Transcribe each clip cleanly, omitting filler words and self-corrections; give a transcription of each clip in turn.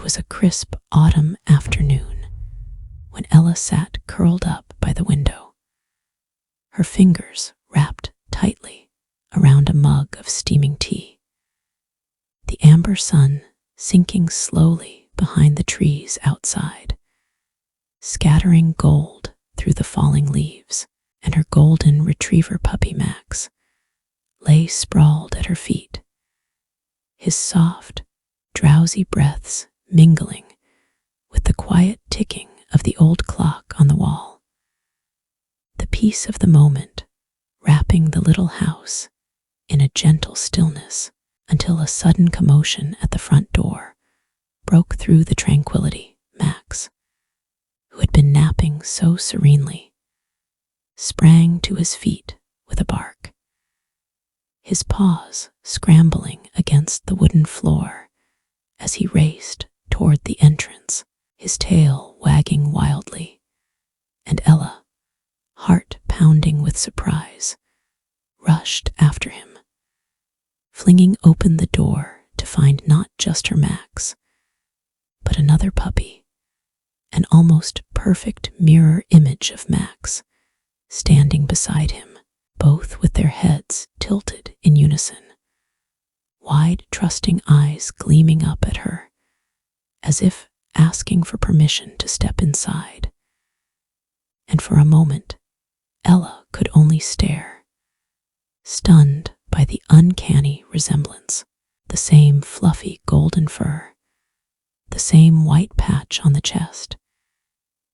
It was a crisp autumn afternoon when Ella sat curled up by the window, her fingers wrapped tightly around a mug of steaming tea. The amber sun sinking slowly behind the trees outside, scattering gold through the falling leaves, and her golden retriever puppy Max lay sprawled at her feet, his soft, drowsy breaths mingling with the quiet ticking of the old clock on the wall. The peace of the moment wrapping the little house in a gentle stillness until a sudden commotion at the front door broke through the tranquility. Max, who had been napping so serenely, sprang to his feet with a bark, his paws scrambling against the wooden floor as he raced toward the entrance, his tail wagging wildly, and Ella, heart pounding with surprise, rushed after him, flinging open the door to find not just her Max, but another puppy, an almost perfect mirror image of Max, standing beside him, both with their heads tilted in unison, wide, trusting eyes gleaming up at her, as if asking for permission to step inside. And for a moment, Ella could only stare, stunned by the uncanny resemblance, the same fluffy golden fur, the same white patch on the chest,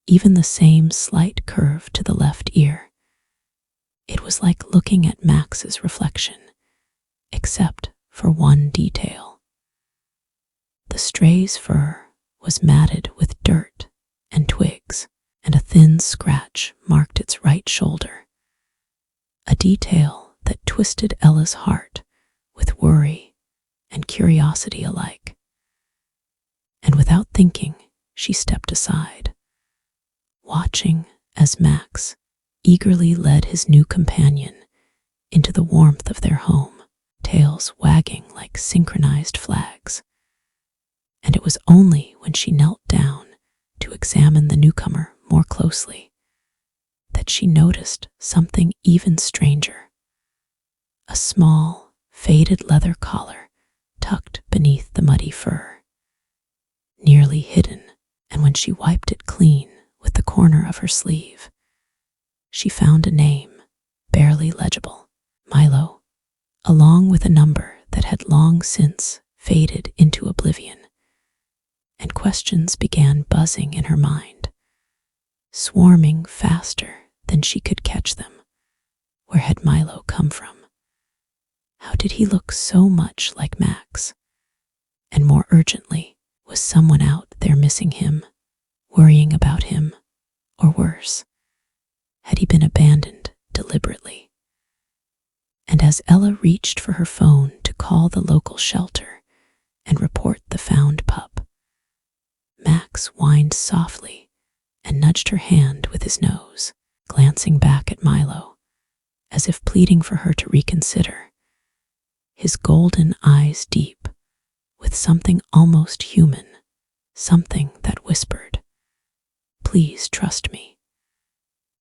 even the same slight curve to the left ear. It was like looking at Max's reflection, except for one detail. The stray's fur was matted with dirt and twigs, and a thin scratch marked its right shoulder, a detail that twisted Ella's heart with worry and curiosity alike. And without thinking, she stepped aside, watching as Max eagerly led his new companion into the warmth of their home, tails wagging like synchronized flags. And it was only when she knelt down to examine the newcomer more closely that she noticed something even stranger. A small, faded leather collar tucked beneath the muddy fur, nearly hidden, and when she wiped it clean with the corner of her sleeve, she found a name, barely legible, Milo, along with a number that had long since faded into oblivion. And questions began buzzing in her mind, swarming faster than she could catch them. Where had Milo come from? How did he look so much like Max? And more urgently, was someone out there missing him, worrying about him, or worse, had he been abandoned deliberately? And as Ella reached for her phone to call the local shelter and report the found pup, Max whined softly and nudged her hand with his nose, glancing back at Milo, as if pleading for her to reconsider, his golden eyes deep with something almost human, something that whispered, "Please trust me."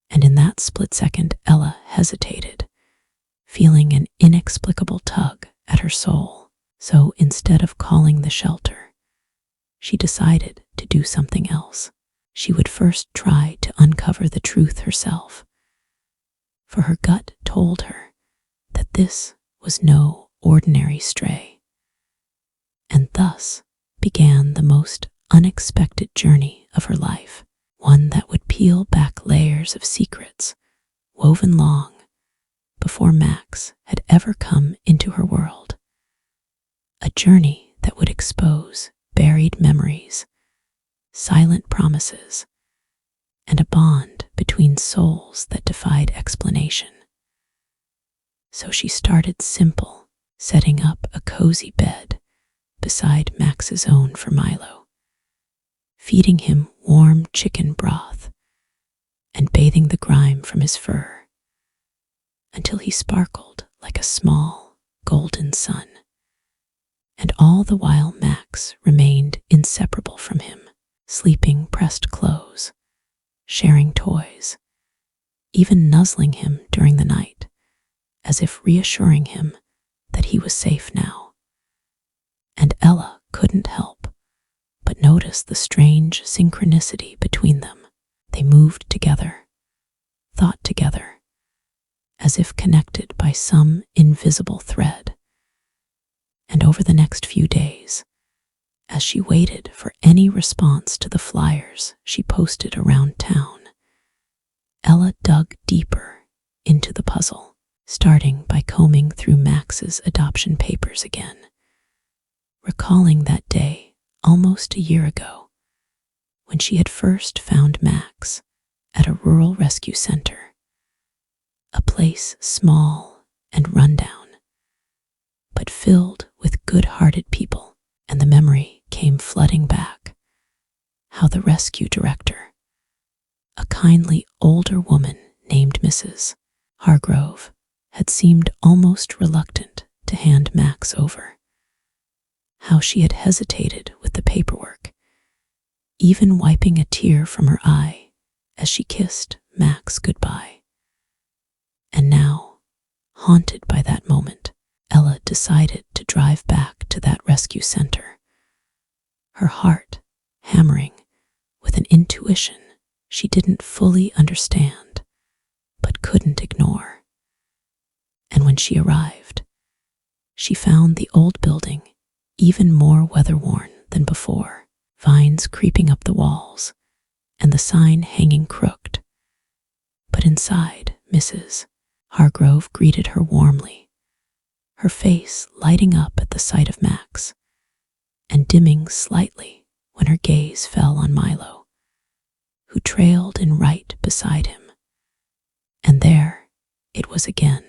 And in that split second, Ella hesitated, feeling an inexplicable tug at her soul. So instead of calling the shelter, she decided to do something else. She would first try to uncover the truth herself, for her gut told her that this was no ordinary stray. And thus began the most unexpected journey of her life, one that would peel back layers of secrets woven long before Max had ever come into her world. A journey that would expose buried memories, silent promises, and a bond between souls that defied explanation. So she started simple, setting up a cozy bed beside Max's own for Milo, feeding him warm chicken broth and bathing the grime from his fur until he sparkled like a small golden sun. And all the while Max remained inseparable from sleeping pressed close, sharing toys, even nuzzling him during the night, as if reassuring him that he was safe now. And Ella couldn't help but notice the strange synchronicity between them. They moved together, thought together, as if connected by some invisible thread. And over the next few days, as she waited for any response to the flyers she posted around town, Ella dug deeper into the puzzle, starting by combing through Max's adoption papers again, recalling that day almost a year ago when she had first found Max at a rural rescue center, a place small and rundown, but filled with good-hearted people. And the memory came flooding back, how the rescue director, a kindly older woman named Mrs. Hargrove, had seemed almost reluctant to hand Max over, how she had hesitated with the paperwork, even wiping a tear from her eye as she kissed Max goodbye. And now, haunted by that moment, Ella decided to drive back to that rescue center, her heart hammering with an intuition she didn't fully understand but couldn't ignore. And when she arrived, she found the old building even more weather-worn than before, vines creeping up the walls and the sign hanging crooked. But inside, Mrs. Hargrove greeted her warmly, her face lighting up at the sight of Max, and dimming slightly when her gaze fell on Milo, who trailed in right beside him. And there it was again,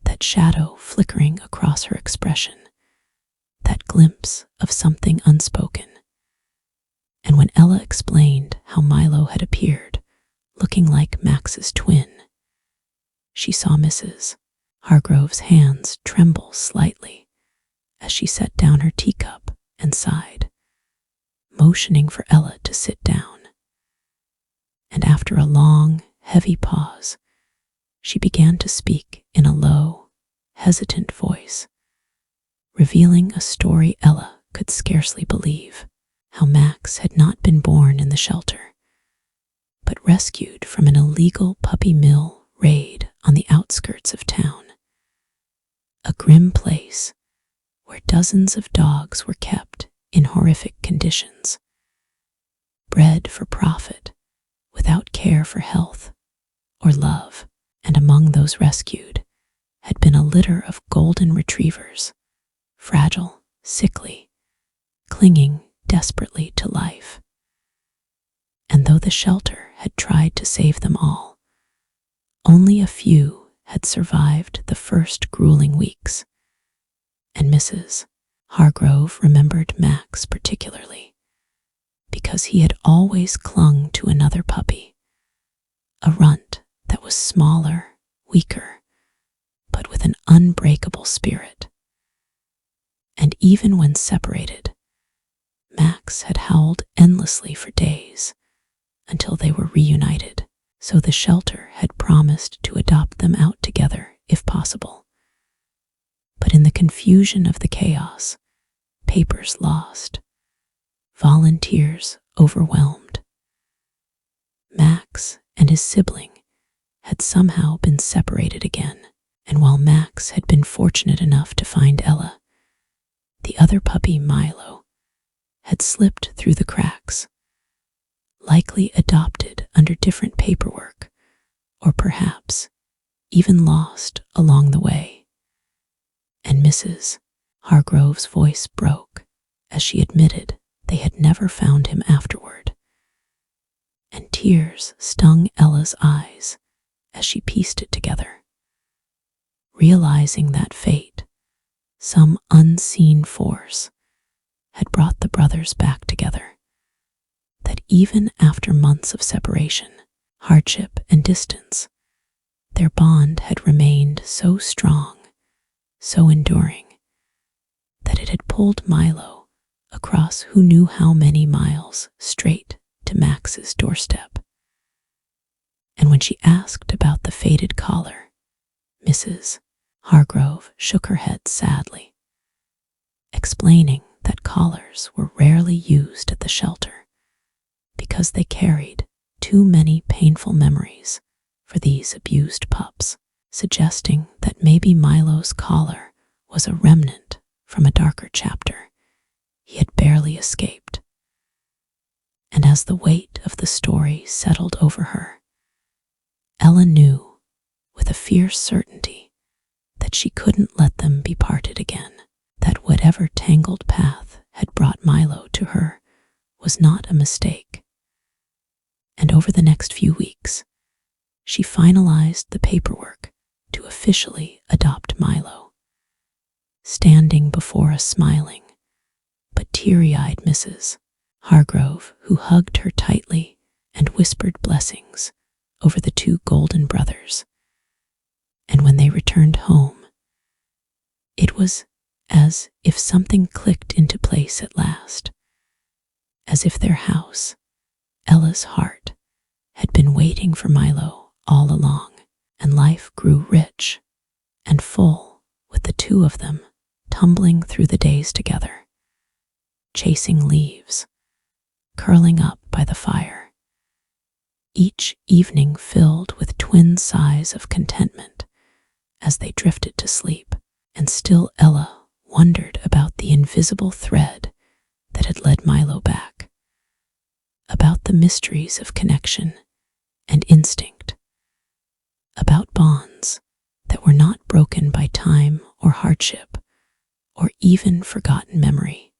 that shadow flickering across her expression, that glimpse of something unspoken. And when Ella explained how Milo had appeared, looking like Max's twin, she saw Mrs. Hargrove's hands tremble slightly as she set down her teacup and sighed, motioning for Ella to sit down. And after a long, heavy pause, she began to speak in a low, hesitant voice, revealing a story Ella could scarcely believe, how Max had not been born in the shelter, but rescued from an illegal puppy mill raid on the outskirts of town, a grim place where dozens of dogs were kept in horrific conditions, bred for profit without care for health or love. And among those rescued had been a litter of golden retrievers, fragile, sickly, clinging desperately to life. And though the shelter had tried to save them all, only a few had survived the first grueling weeks, and Mrs. Hargrove remembered Max particularly, because he had always clung to another puppy, a runt that was smaller, weaker, but with an unbreakable spirit. And even when separated, Max had howled endlessly for days until they were reunited, so the shelter had promised to adopt them out together if possible. But in the confusion of the chaos, papers lost, volunteers overwhelmed, Max and his sibling had somehow been separated again, and while Max had been fortunate enough to find Ella, the other puppy, Milo, had slipped through the cracks, likely adopted under different paperwork, or perhaps even lost along the way. And Mrs. Hargrove's voice broke as she admitted they had never found him afterward, and tears stung Ella's eyes as she pieced it together, realizing that fate, some unseen force, had brought the brothers back together, that even after months of separation, hardship, and distance, their bond had remained so strong, so enduring, that it had pulled Milo across who knew how many miles straight to Max's doorstep. And when she asked about the faded collar, Mrs. Hargrove shook her head sadly, explaining that collars were rarely used at the shelter because they carried too many painful memories for these abused pups, suggesting that maybe Milo's collar was a remnant from a darker chapter he had barely escaped. And as the weight of the story settled over her, Ella knew with a fierce certainty that she couldn't let them be parted again, that whatever tangled path had brought Milo to her was not a mistake. And over the next few weeks, she finalized the paperwork to officially adopt Milo, standing before a smiling but teary-eyed Mrs. Hargrove, who hugged her tightly and whispered blessings over the two golden brothers. And when they returned home, it was as if something clicked into place at last, as if their house, Ella's heart, had been waiting for Milo all along, and life grew rich and full with the two of them tumbling through the days together, chasing leaves, curling up by the fire, each evening filled with twin sighs of contentment as they drifted to sleep. And still Ella wondered about the invisible thread that had led Milo back, about the mysteries of connection and instinct, about bonds that were not broken by time or hardship or even forgotten memory.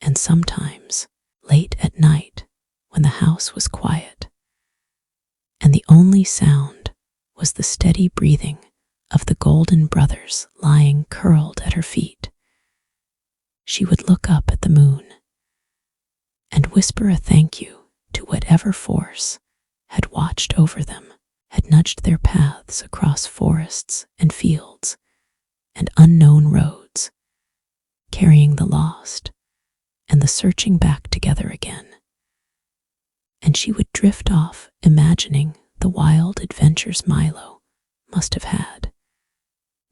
And sometimes, late at night, when the house was quiet, and the only sound was the steady breathing of the golden brothers lying curled at her feet, she would look up at the moon and whisper a thank you to whatever force had watched over them, had nudged their paths across forests and fields and unknown roads, carrying the lost and the searching back together again. And she would drift off imagining the wild adventures Milo must have had,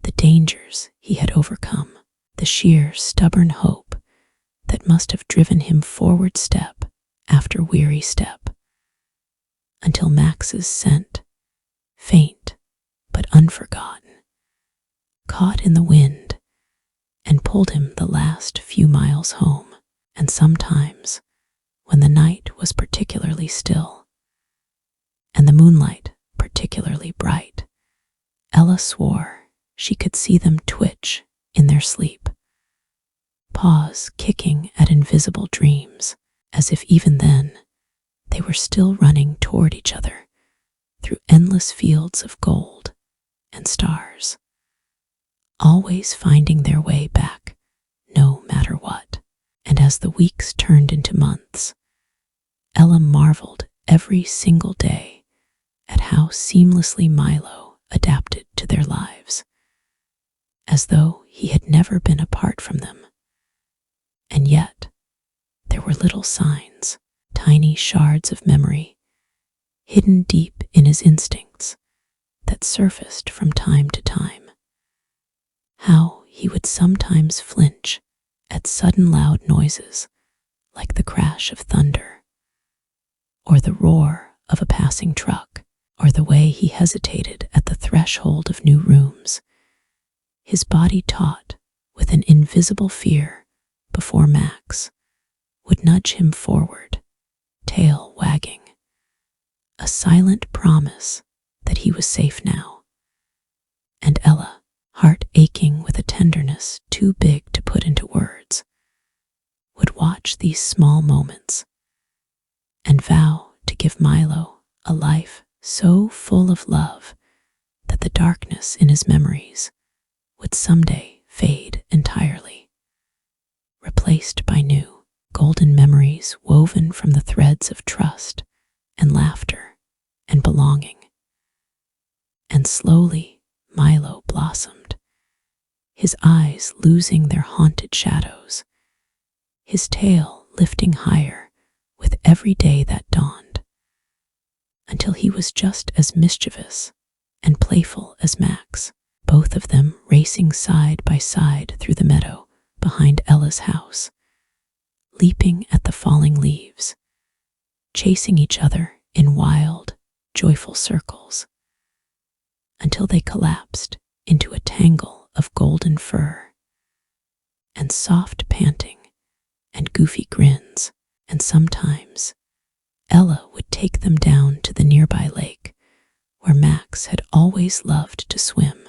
the dangers he had overcome, the sheer stubborn hope that must have driven him forward step after weary step, until Max's scent, faint but unforgotten, caught in the wind and pulled him the last few miles home. And sometimes, when the night was particularly still and the moonlight particularly bright, Ella swore she could see them twitch in their sleep, paws kicking at invisible dreams, as if even then they were still running toward each other through endless fields of gold and stars, always finding their way back no matter what. And as the weeks turned into months, Ella marveled every single day at how seamlessly Milo adapted to their lives, as though he had never been apart from them. And yet, there were little signs, tiny shards of memory, hidden deep in his instincts, that surfaced from time to time. How he would sometimes flinch at sudden loud noises like the crash of thunder, or the roar of a passing truck, or the way he hesitated at the threshold of new rooms, his body taut with an invisible fear before Max would nudge him forward, tail wagging, a silent promise that he was safe now. And Ella, heart aching with a tenderness too big to put into words, would watch these small moments and vow to give Milo a life so full of love that the darkness in his memories would someday fade entirely, replaced by new, golden memories woven from the threads of trust and laughter and belonging. And slowly Milo blossomed, his eyes losing their haunted shadows, his tail lifting higher with every day that dawned, until he was just as mischievous and playful as Max, both of them racing side by side through the meadow behind Ella's house, leaping at the falling leaves, chasing each other in wild, joyful circles, until they collapsed into a tangle of golden fur and soft panting and goofy grins. And sometimes Ella would take them down to the nearby lake where Max had always loved to swim.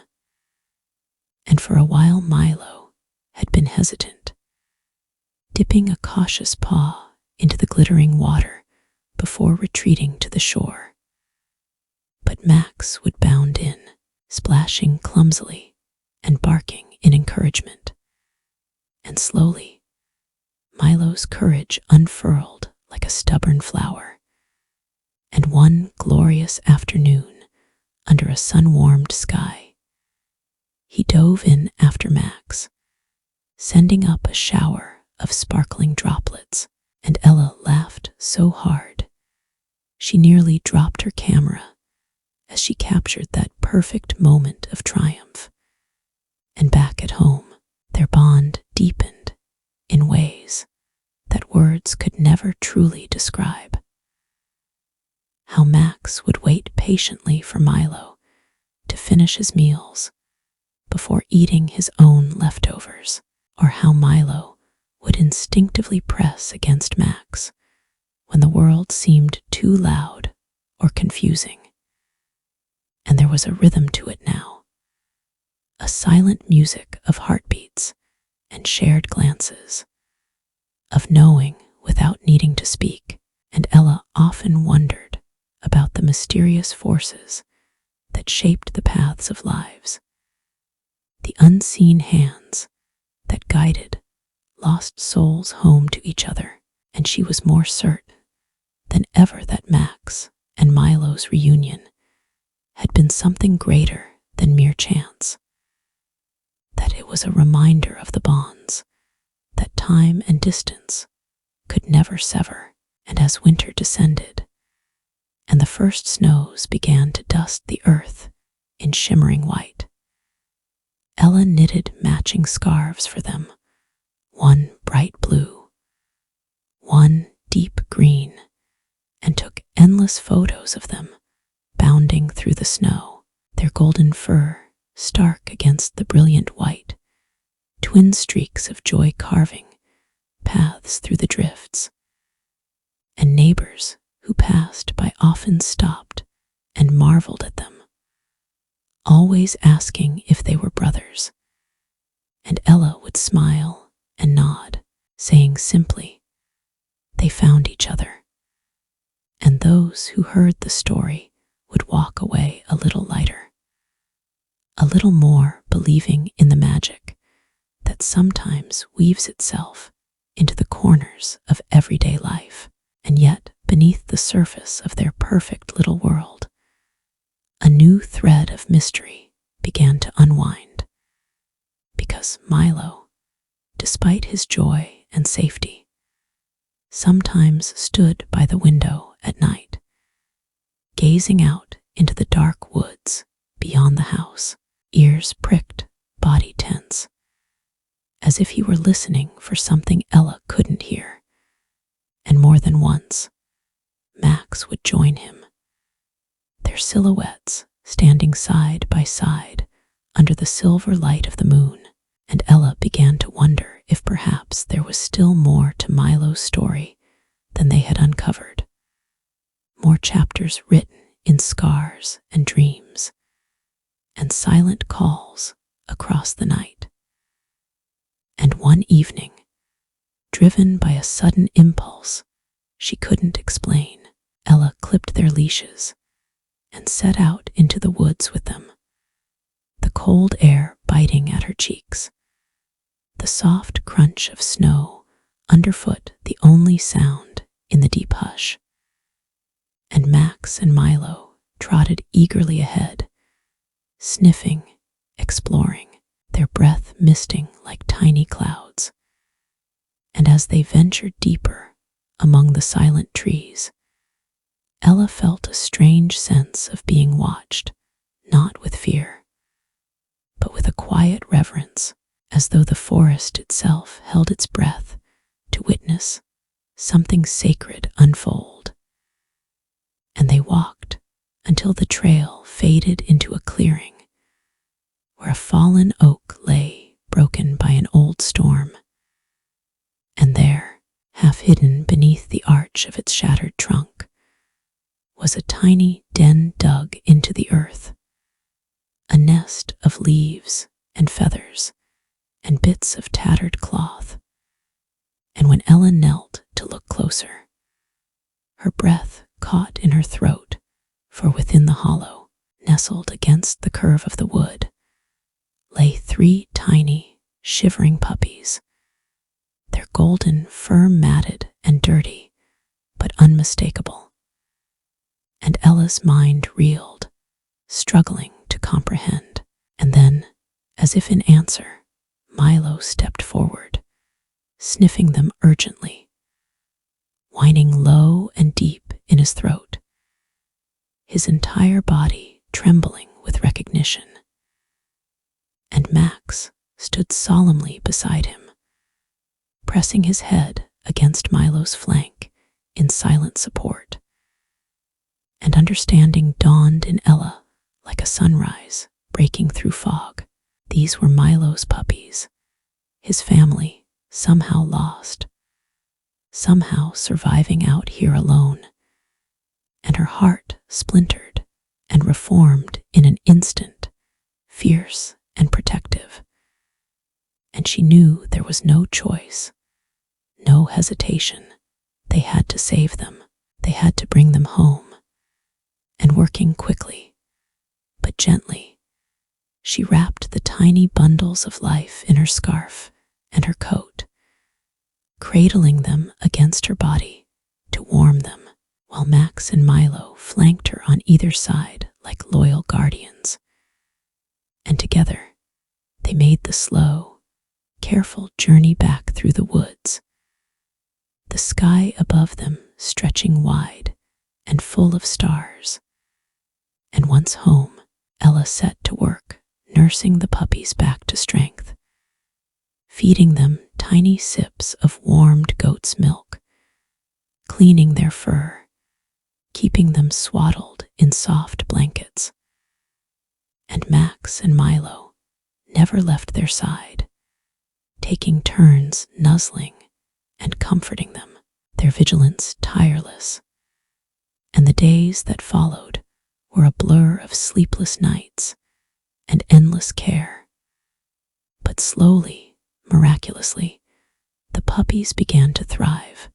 And for a while Milo had been hesitant, dipping a cautious paw into the glittering water before retreating to the shore. But Max would bound in, splashing clumsily and barking in encouragement. And slowly, Milo's courage unfurled like a stubborn flower. And one glorious afternoon, under a sun-warmed sky, he dove in after Max, sending up a shower of sparkling droplets, and Ella laughed so hard she nearly dropped her camera as she captured that perfect moment of triumph. And back at home, their bond deepened in ways that words could never truly describe. How Max would wait patiently for Milo to finish his meals before eating his own leftovers, or how Milo would instinctively press against Max when the world seemed too loud or confusing. And there was a rhythm to it now, a silent music of heartbeats and shared glances, of knowing without needing to speak. And Ella often wondered about the mysterious forces that shaped the paths of lives, the unseen hands that guided lost souls home to each other. And she was more certain than ever that Max and Milo's reunion had been something greater than mere chance, that it was a reminder of the bonds that time and distance could never sever. And as winter descended and the first snows began to dust the earth in shimmering white, Ella knitted matching scarves for them, one bright blue, one deep green, and took endless photos of them bounding through the snow, their golden fur stark against the brilliant white, twin streaks of joy carving paths through the drifts. And neighbors who passed by often stopped and marveled at them, always asking if they were brothers. And Ella would smile and nod, saying simply, "They found each other." And those who heard the story would walk away a little lighter, a little more believing in the magic that sometimes weaves itself into the corners of everyday life. And yet, beneath the surface of their perfect little world, a new thread of mystery began to unwind. Because Milo, despite his joy and safety, sometimes stood by the window at night, gazing out into the dark woods beyond the house, ears pricked, body tense, as if he were listening for something Ella couldn't hear. And more than once, Max would join him, their silhouettes standing side by side under the silver light of the moon. And Ella began to wonder if perhaps there was still more to Milo's story than they had uncovered, more chapters written in scars and dreams, and silent calls across the night. And one evening, driven by a sudden impulse she couldn't explain, Ella clipped their leashes and set out into the woods with them, the cold air biting at her cheeks, the soft crunch of snow underfoot the only sound in the deep hush. And Max and Milo trotted eagerly ahead, sniffing, exploring, their breath misting like tiny clouds. And as they ventured deeper among the silent trees, Ella felt a strange sense of being watched, not with fear, but with a quiet reverence, as though the forest itself held its breath to witness something sacred unfold. And they walked until the trail faded into a clearing where a fallen oak lay broken by an old storm. And there, half hidden beneath the arch of its shattered trunk, was a tiny den dug into the earth, a nest of leaves and feathers and bits of tattered cloth. And when Ella knelt to look closer, her breath caught in her throat, for within the hollow, nestled against the curve of the wood, lay 3 tiny, shivering puppies, their golden fur matted and dirty, but unmistakable. And Ella's mind reeled, struggling to comprehend. And then, as if in answer, Milo stepped forward, sniffing them urgently, whining low and deep in his throat, his entire body trembling with recognition. And Max stood solemnly beside him, pressing his head against Milo's flank in silent support. And understanding dawned in Ella like a sunrise breaking through fog. These were Milo's puppies, his family somehow lost, somehow surviving out here alone. And her heart splintered and reformed in an instant, fierce and protective. And she knew there was no choice, no hesitation. They had to save them. They had to bring them home. And working quickly, but gently, she wrapped the tiny bundles of life in her scarf and her coat, cradling them against her body to warm them, while Max and Milo flanked her on either side like loyal guardians. And together, they made the slow, careful journey back through the woods, the sky above them stretching wide and full of stars. And once home, Ella set to work, nursing the puppies back to strength, feeding them tiny sips of warmed goat's milk, cleaning their fur, keeping them swaddled in soft blankets. And Max and Milo never left their side, taking turns nuzzling and comforting them, their vigilance tireless. And the days that followed were a blur of sleepless nights and endless care. But slowly, miraculously, the puppies began to thrive,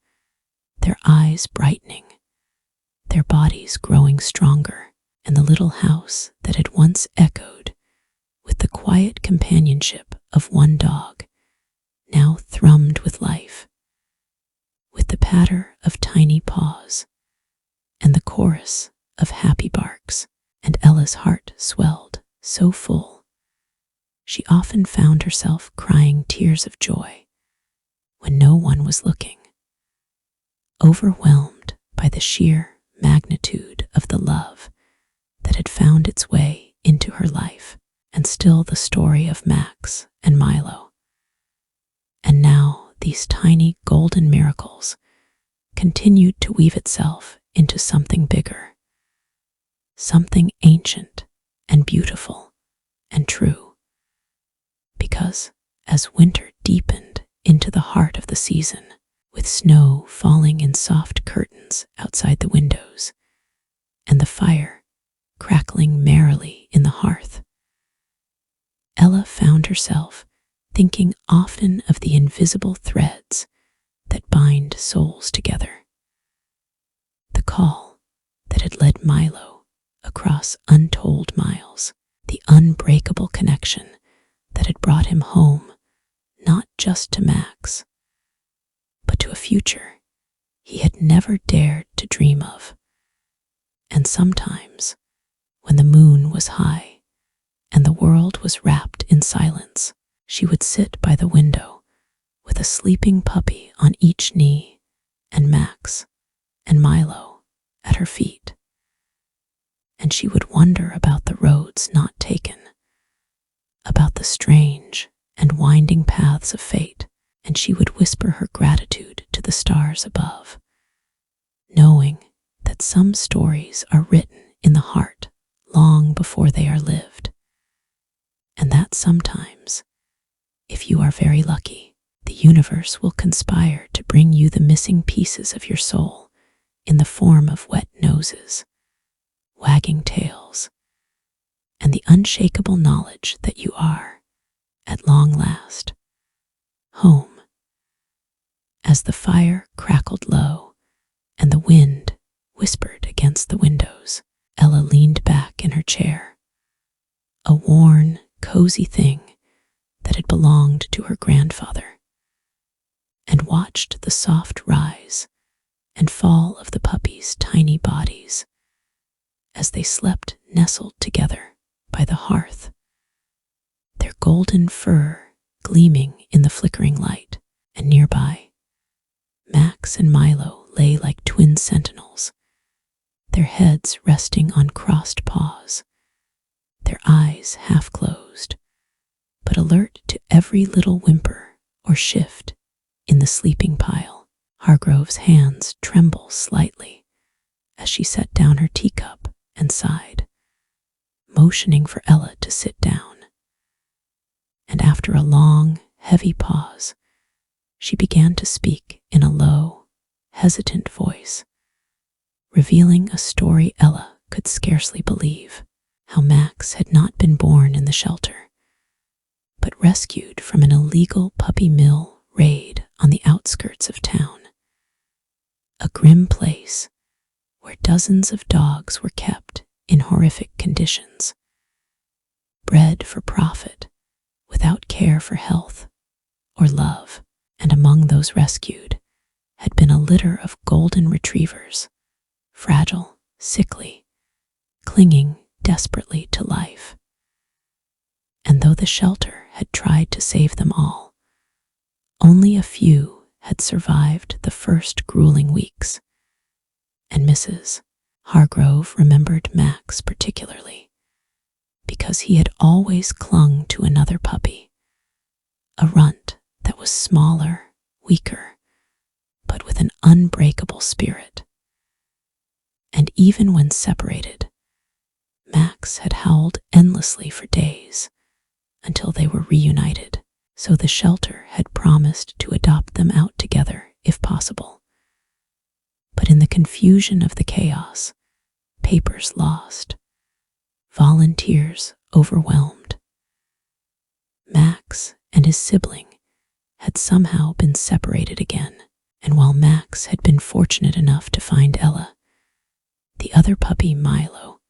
their eyes brightening, their bodies growing stronger, and the little house that had once echoed with the quiet companionship of one dog now thrummed with life, with the patter of tiny paws and the chorus of happy barks. And Ella's heart swelled so full, she often found herself crying tears of joy when no one was looking, overwhelmed by the sheer magnitude of the love that had found its way into her life. And still the story of Max and Milo. And now these tiny golden miracles continued to weave itself into something bigger, something ancient and beautiful and true. Because as winter deepened into the heart of the season, with snow falling in soft curtains outside the windows, and the fire crackling merrily in the hearth, Ella found herself thinking often of the invisible threads that bind souls together. The call that had led Milo across untold miles, the unbreakable connection that had brought him home, not just to Max, but to a future he had never dared to dream of. And sometimes, when the moon was high and the world was wrapped in silence, she would sit by the window with a sleeping puppy on each knee and Max and Milo at her feet. And she would wonder about the roads not taken, about the strange and winding paths of fate, and she would whisper her gratitude to the stars above, knowing that some stories are written in the heart long before they are lived, and that sometimes, if you are very lucky, the universe will conspire to bring you the missing pieces of your soul in the form of wet noses, wagging tails, and the unshakable knowledge that you are, at long last, home. As the fire crackled low and the wind whispered against the windows, Ella leaned back in her chair, a worn, cozy thing that had belonged to her grandfather, and watched the soft rise and fall of the puppies' tiny bodies as they slept nestled together by the hearth, their golden fur gleaming in the flickering light. And nearby, Max and Milo lay like twin sentinels, their heads resting on crossed paws, their eyes half closed, but alert to every little whimper or shift in the sleeping pile. Hargrove's hands trembled slightly as she set down her teacup and sighed, motioning for Ella to sit down. And after a long, heavy pause, she began to speak in a low, hesitant voice, revealing a story Ella could scarcely believe: how Max had not been born in the shelter, but rescued from an illegal puppy mill raid on the outskirts of town, a grim place where dozens of dogs were kept in horrific conditions, bred for profit without care for health or love. And among those rescued had been a litter of golden retrievers, fragile, sickly, clinging desperately to life. And though the shelter had tried to save them all, only a few had survived the first grueling weeks. And Mrs. Hargrove remembered Max particularly, because he had always clung to another puppy, a runt that was smaller, weaker, but with an unbreakable spirit. And even when separated, Max had howled endlessly for days until they were reunited, so the shelter had promised to adopt them out together if possible. But in the confusion of the chaos, papers lost, volunteers overwhelmed, Max and his sibling had somehow been separated again, and while Max had been fortunate enough to find Ella, the other puppy, Milo,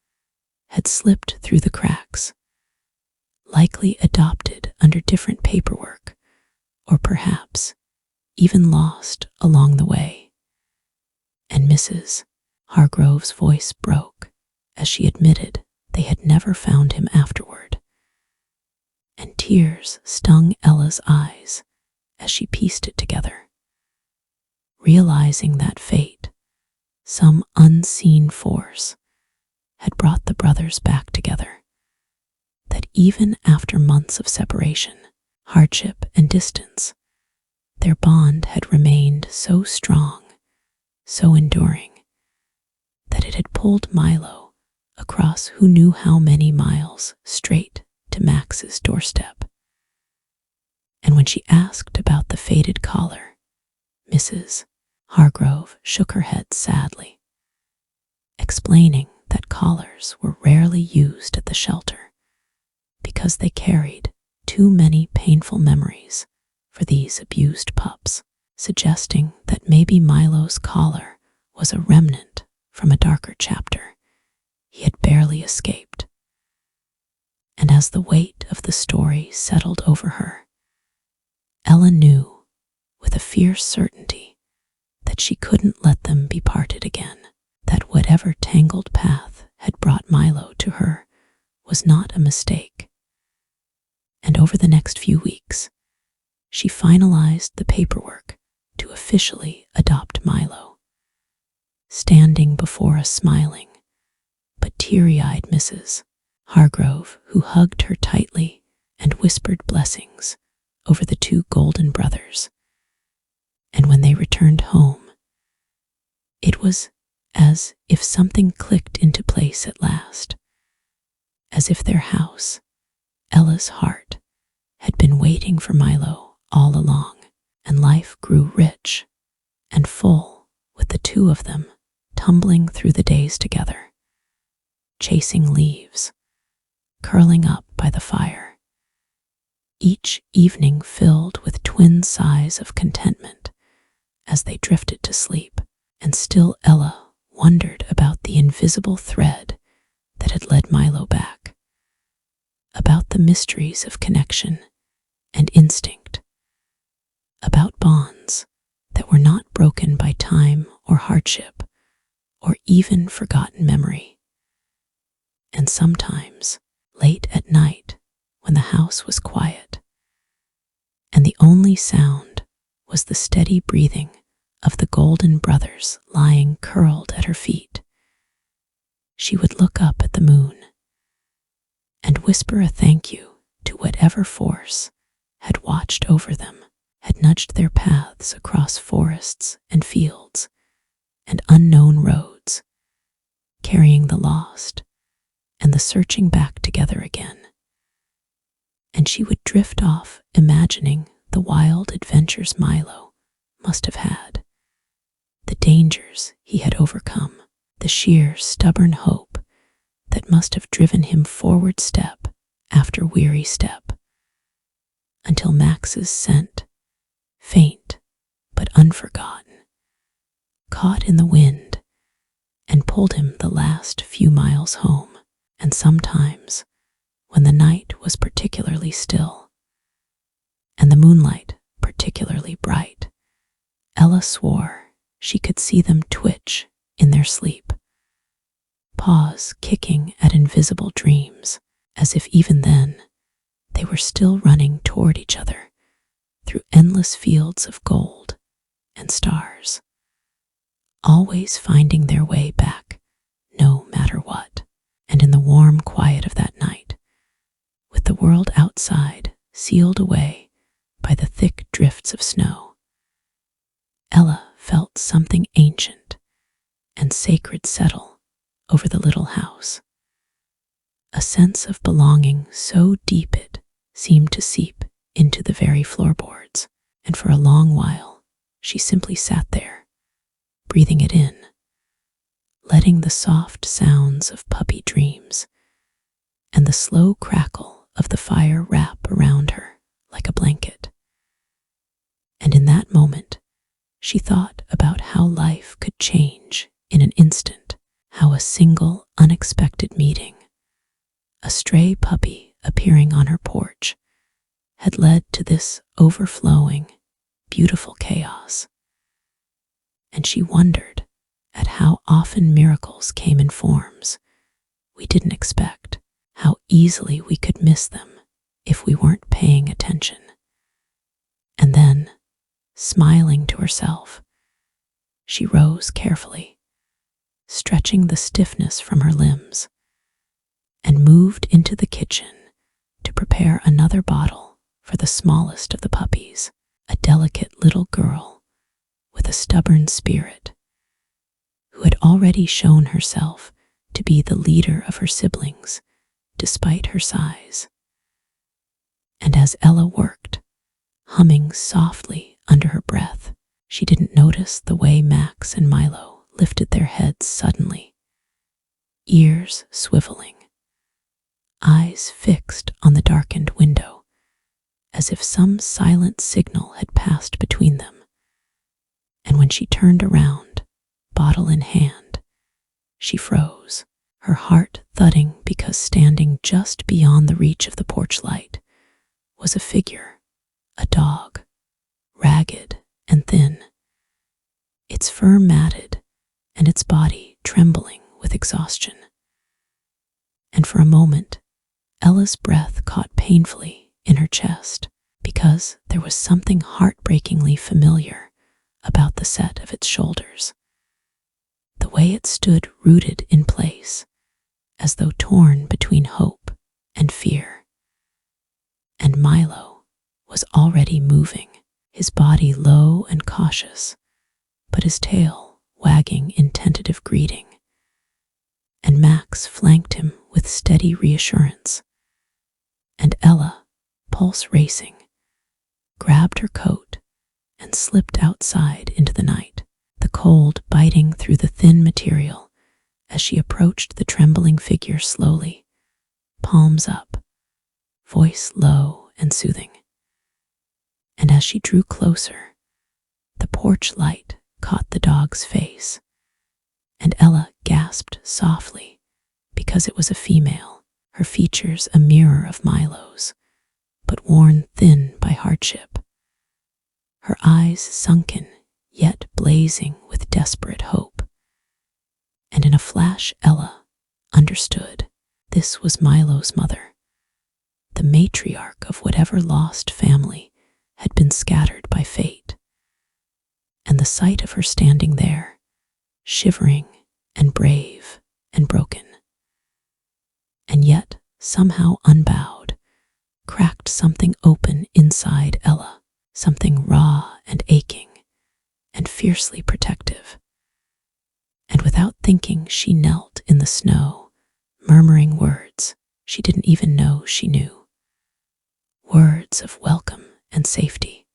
had slipped through the cracks, likely adopted under different paperwork, or perhaps even lost along the way. And Mrs. Hargrove's voice broke as she admitted they had never found him afterward, and tears stung Ella's eyes as she pieced it together, realizing that fate, some unseen force, had brought the brothers back together, that even after months of separation, hardship, and distance, their bond had remained so strong, so enduring, that it had pulled Milo across who knew how many miles straight to Max's doorstep. And when she asked about the faded collar, Mrs. Hargrove shook her head sadly, explaining that collars were rarely used at the shelter because they carried too many painful memories for these abused pups, suggesting that maybe Milo's collar was a remnant from a darker chapter he had barely escaped. And as the weight of the story settled over her, Ella knew with a fierce certainty that she couldn't let them be parted again, that whatever tangled path had brought Milo to her was not a mistake. And over the next few weeks, she finalized the paperwork to officially adopt Milo, standing before a smiling but teary-eyed Mrs. Hargrove, who hugged her tightly and whispered blessings over the two golden brothers. And when they returned home, it was as if something clicked into place at last, as if their house, Ella's heart, had been waiting for Milo all along, and life grew rich and full with the two of them tumbling through the days together, chasing leaves, curling up by the fire, each evening filled with twin sighs of contentment as they drifted to sleep. And still Ella wondered about the invisible thread that had led Milo back, about the mysteries of connection and instinct, about bonds that were not broken by time or hardship or even forgotten memory. And sometimes, late at night, when the house was quiet and the only sound was the steady breathing of the golden brothers lying curled at her feet, she would look up at the moon and whisper a thank you to whatever force had watched over them, had nudged their paths across forests and fields and unknown roads, carrying the lost and the searching back together again. And she would drift off imagining the wild adventures Milo must have had, the dangers he had overcome, the sheer stubborn hope that must have driven him forward step after weary step, until Max's scent, faint but unforgotten, caught in the wind and pulled him the last few miles home. And sometimes, when the night was particularly still and the moonlight particularly bright, Ella swore she could see them twitch in their sleep, paws kicking at invisible dreams, as if even then they were still running toward each other through endless fields of gold and stars, always finding their way back no matter what. And in the warm quiet of that night, with the world outside sealed away by the thick drifts of snow, Ella felt something ancient and sacred settle over the little house, a sense of belonging so deep it seemed to seep into the very floorboards. And for a long while, she simply sat there, breathing it in, letting the soft sounds of puppy dreams and the slow crackle of the fire wrap around her like a blanket. And in that moment, she thought about how life could change in an instant, how a single unexpected meeting, a stray puppy appearing on her porch, had led to this overflowing, beautiful chaos. And she wondered at how often miracles came in forms we didn't expect, how easily we could miss them if we weren't paying attention. And then, smiling to herself, she rose carefully, stretching the stiffness from her limbs, and moved into the kitchen to prepare another bottle for the smallest of the puppies, a delicate little girl with a stubborn spirit, who had already shown herself to be the leader of her siblings, despite her size. And as Ella worked, humming softly under her breath, she didn't notice the way Max and Milo lifted their heads suddenly, ears swiveling, eyes fixed on the darkened window, as if some silent signal had passed between them. And when she turned around, bottle in hand, she froze, her heart thudding, because standing just beyond the reach of the porch light was a figure, a dog, ragged and thin, its fur matted and its body trembling with exhaustion. And for a moment, Ella's breath caught painfully in her chest, because there was something heartbreakingly familiar about the set of its shoulders. The way it stood rooted in place, as though torn between hope and fear. And Milo was already moving, his body low and cautious, but his tail wagging in tentative greeting. And Max flanked him with steady reassurance. And Ella, pulse racing, grabbed her coat and slipped outside into the night, the cold biting through the thin material as she approached the trembling figure slowly, palms up, voice low and soothing. And as she drew closer, the porch light caught the dog's face, and Ella gasped softly because it was a female, her features a mirror of Milo's, but worn thin by hardship. Her eyes sunken, yet blazing with desperate hope. And in a flash, Ella understood this was Milo's mother, the matriarch of whatever lost family had been scattered by fate. And the sight of her standing there, shivering and brave and broken, and yet somehow unbowed, cracked something open inside Ella, something raw and aching and fiercely protective. And without thinking, she knelt in the snow, murmuring words she didn't even know she knew. Words of welcome and safety.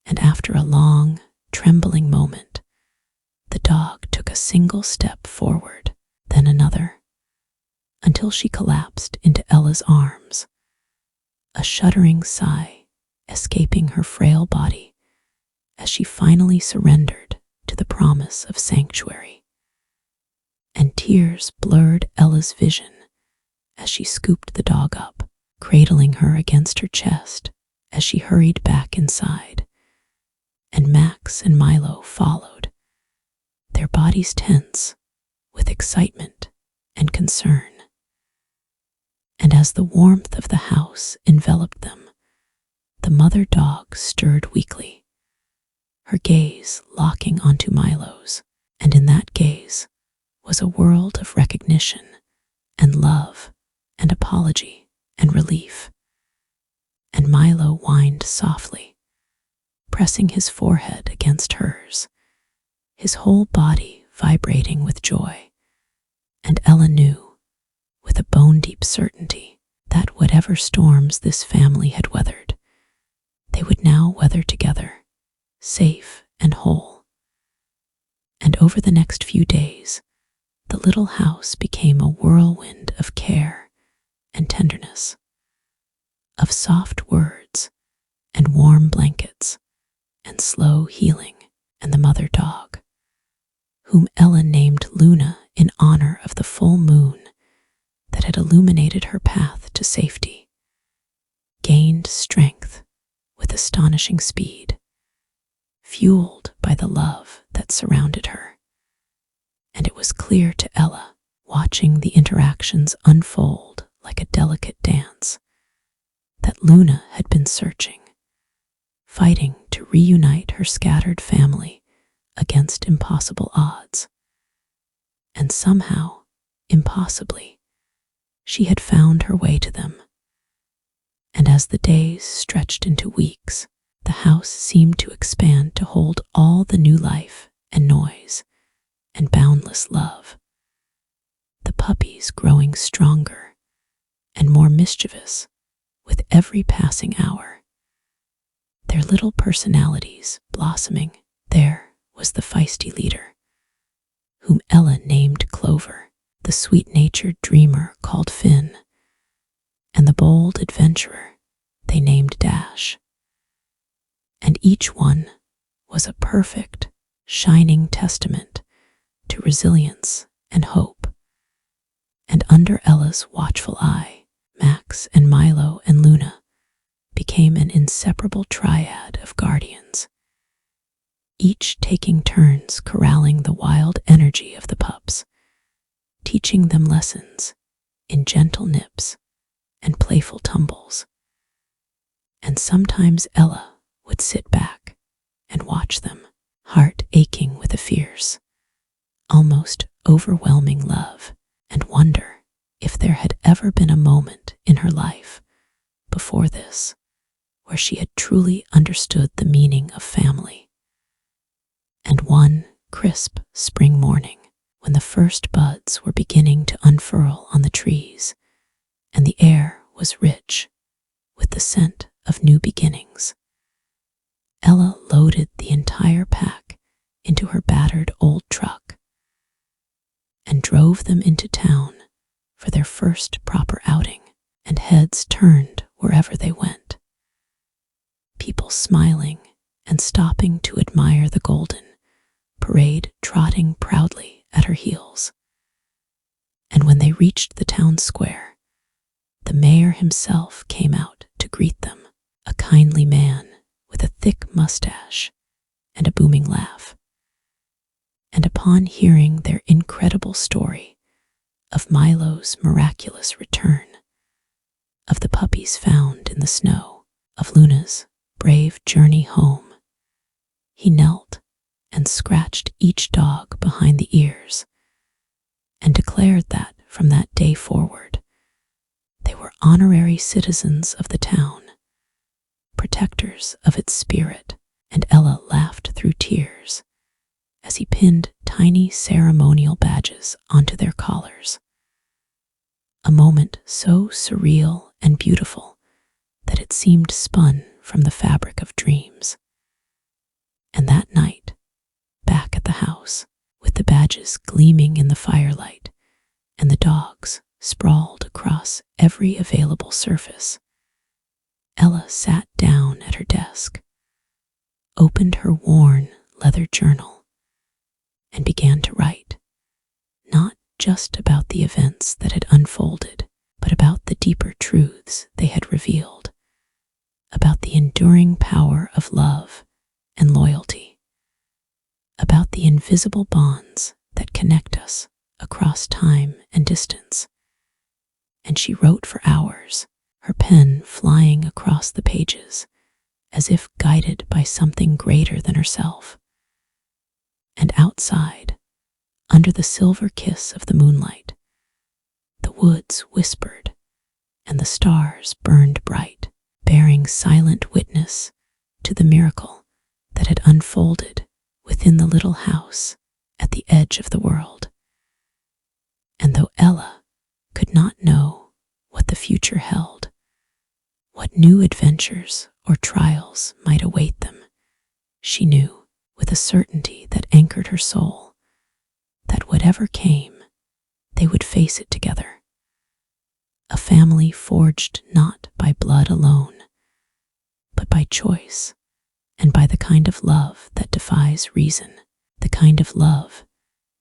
And after a long, trembling moment, the dog took a single step forward, then another, until she collapsed into Ella's arms, a shuddering sigh escaping her frail body as she finally surrendered to the promise of sanctuary. And tears blurred Ella's vision as she scooped the dog up, cradling her against her chest as she hurried back inside. And Max and Milo followed, their bodies tense with excitement and concern. And as the warmth of the house enveloped them, the mother dog stirred weakly, her gaze locking onto Milo's, and in that gaze was a world of recognition and love and apology and relief. And Milo whined softly, pressing his forehead against hers, his whole body vibrating with joy. And Ella knew, with a bone-deep certainty, that whatever storms this family had weathered, they would now weather together, safe and whole. And over the next few days, the little house became a whirlwind of care and tenderness, of soft words and warm blankets and slow healing. And the mother dog, whom Ella named Luna in honor of the full moon that had illuminated her path to safety, gained strength with astonishing speed, fueled by the love that surrounded her. And it was clear to Ella, watching the interactions unfold like a delicate dance, that Luna had been searching, fighting to reunite her scattered family against impossible odds. And somehow, impossibly, she had found her way to them. And as the days stretched into weeks, the house seemed to expand to hold all the new life and noise and boundless love. The puppies growing stronger and more mischievous with every passing hour, their little personalities blossoming. There was the feisty leader, whom Ella named Clover, the sweet-natured dreamer called Finn, and the bold adventurer they named Dash. And each one was a perfect, shining testament to resilience and hope. And under Ella's watchful eye, Max and Milo and Luna became an inseparable triad of guardians, each taking turns corralling the wild energy of the pups, teaching them lessons in gentle nips and playful tumbles. And sometimes Ella would sit back and watch them, heart aching with a fierce, almost overwhelming love, and wonder if there had ever been a moment in her life before this where she had truly understood the meaning of family. And one crisp spring morning, when the first buds were beginning to unfurl on the trees, and the air was rich with the scent of new beginnings, Ella loaded the entire pack into her battered old truck and drove them into town for their first proper outing, and heads turned wherever they went, people smiling and stopping to admire the golden parade trotting proudly at her heels. And when they reached the town square, the mayor himself came out to greet them, a kindly man with a thick mustache and a booming laugh. And upon hearing their incredible story of Milo's miraculous return, of the puppies found in the snow, of Luna's brave journey home, he knelt and scratched each dog behind the ears and declared that from that day forward they were honorary citizens of the town, protectors of its spirit. And Ella laughed through tears as he pinned tiny ceremonial badges onto their collars, a moment so surreal and beautiful that it seemed spun from the fabric of dreams. And that night, back at the house, with the badges gleaming in the firelight and the dogs sprawled across every available surface, Ella sat down at her desk, opened her worn leather journal, and began to write, not just about the events that had unfolded, but about the deeper truths they had revealed, about the enduring power of love and loyalty, about the invisible bonds that connect us across time and distance. And she wrote for hours, her pen flying across the pages as if guided by something greater than herself. And outside, under the silver kiss of the moonlight, the woods whispered and the stars burned bright, bearing silent witness to the miracle that had unfolded within the little house at the edge of the world. And though Ella could not know what the future held, what new adventures or trials might await them, she knew with a certainty that anchored her soul that whatever came, they would face it together. A family forged not by blood alone, but by choice, and by the kind of love that defies reason, the kind of love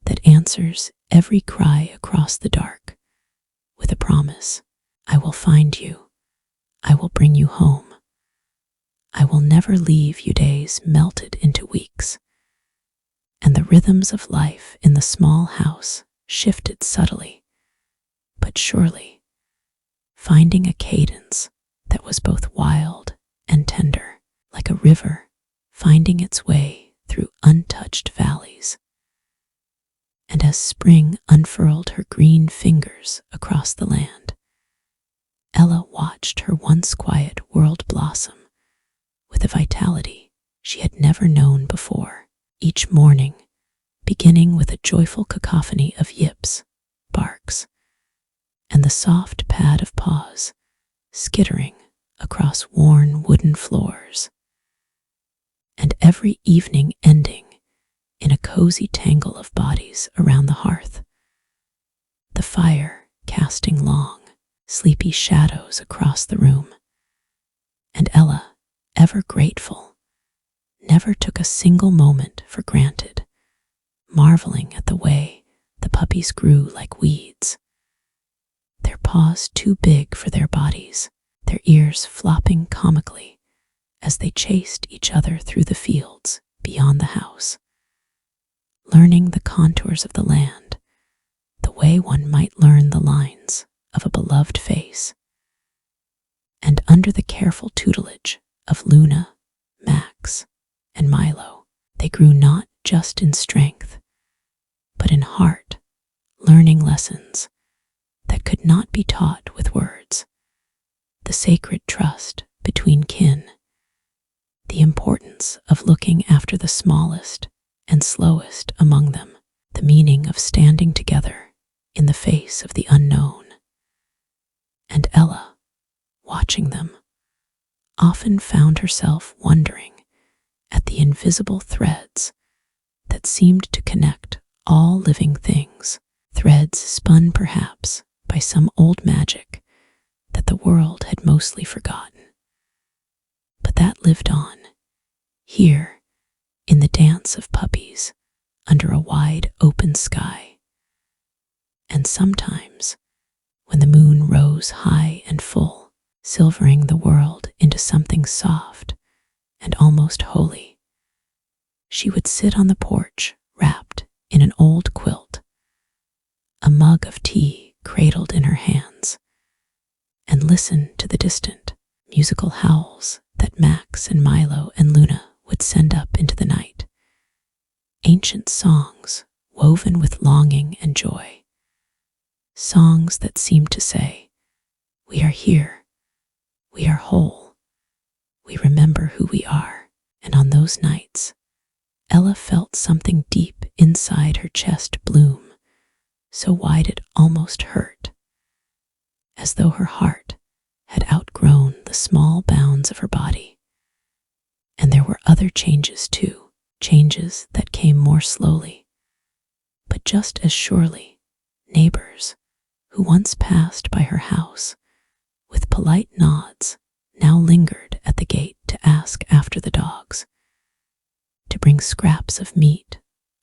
that answers every cry across the dark with a promise: I will find you, I will bring you home, I will never leave you. Days melted into weeks, and the rhythms of life in the small house shifted subtly, but surely, finding a cadence that was both wild and tender, like a river finding its way through untouched valleys. And as spring unfurled her green fingers across the land, Ella watched her once quiet world blossom with a vitality she had never known before, each morning beginning with a joyful cacophony of yips, barks, and the soft pad of paws skittering across worn wooden floors, and every evening ending in a cozy tangle of bodies around the hearth, the fire casting long, sleepy shadows across the room. And Ella, ever grateful, never took a single moment for granted, marveling at the way the puppies grew like weeds, their paws too big for their bodies, their ears flopping comically as they chased each other through the fields beyond the house, learning the contours of the land the way one might learn the lines of a beloved face. And under the careful tutelage of Luna, Max, and Milo, they grew not just in strength, but in heart, learning lessons that could not be taught with words. The sacred trust between kin, the importance of looking after the smallest and slowest among them, the meaning of standing together in the face of the unknown. And Ella, watching them, often found herself wondering at the invisible threads that seemed to connect all living things, threads spun perhaps by some old magic that the world had mostly forgotten, but that lived on, here, in the dance of puppies, under a wide open sky. And sometimes, when the moon rose high and full, silvering the world into something soft and almost holy, she would sit on the porch wrapped in an old quilt, a mug of tea cradled in her hands, and listen to the distant musical howls that Max and Milo and Luna would send up into the night. Ancient songs woven with longing and joy. Songs that seemed to say, "We are here, we are whole, we remember who we are." And on those nights, Ella felt something deep inside her chest bloom, so wide it almost hurt, as though her heart had outgrown the small bounds of her body. And there were other changes too, changes that came more slowly, but just as surely. Neighbors who once passed by her house with polite nods now lingered at the gate to ask after the dogs, to bring scraps of meat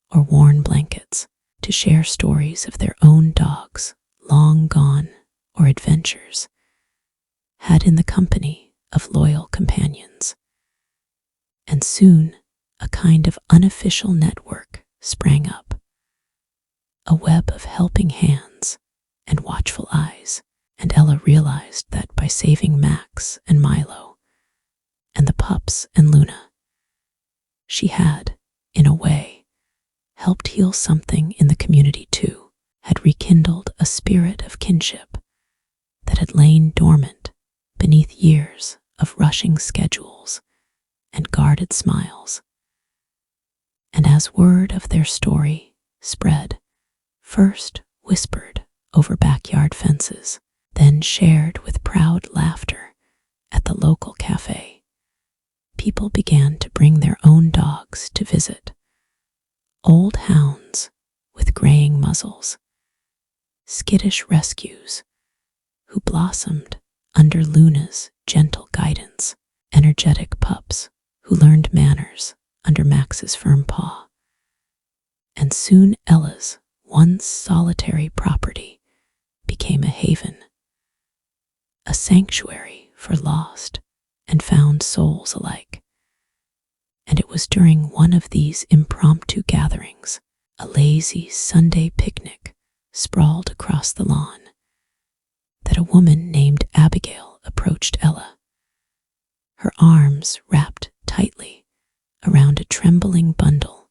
or worn blankets, to share stories of their own dogs, long gone, or adventures had in the company of loyal companions. And soon a kind of unofficial network sprang up, a web of helping hands and watchful eyes, and Ella realized that by saving Max and Milo and the pups and Luna, she had, in a way, helped heal something in the community too, had rekindled a spirit of kinship that had lain dormant beneath years of rushing schedules and guarded smiles. And as word of their story spread, first whispered over backyard fences, then shared with proud laughter at the local cafe, people began to bring their own dogs to visit. Old hounds with graying muzzles, skittish rescues who blossomed under Luna's gentle guidance, energetic pups who learned manners under Max's firm paw. And soon Ella's once solitary property became a haven, a sanctuary for lost and found souls alike. And it was during one of these impromptu gatherings, a lazy Sunday picnic sprawled across the lawn, that a woman named Abigail approached Ella, her arms wrapped tightly around a trembling bundle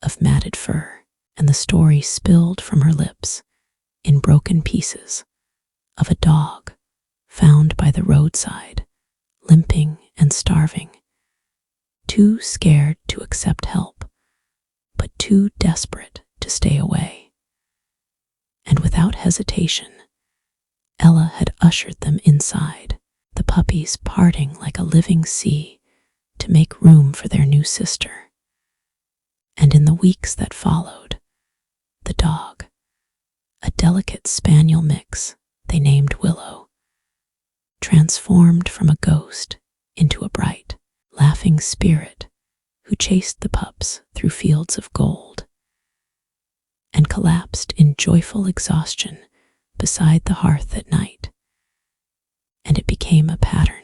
of matted fur, and the story spilled from her lips in broken pieces of a dog found by the roadside, limping and starving, too scared to accept help, but too desperate to stay away. And without hesitation, Ella had ushered them inside, the puppies parting like a living sea to make room for their new sister. And in the weeks that followed, the dog, a delicate spaniel mix they named Willow, transformed from a ghost into a bright, laughing spirit who chased the pups through fields of gold, and collapsed in joyful exhaustion beside the hearth at night. And it became a pattern,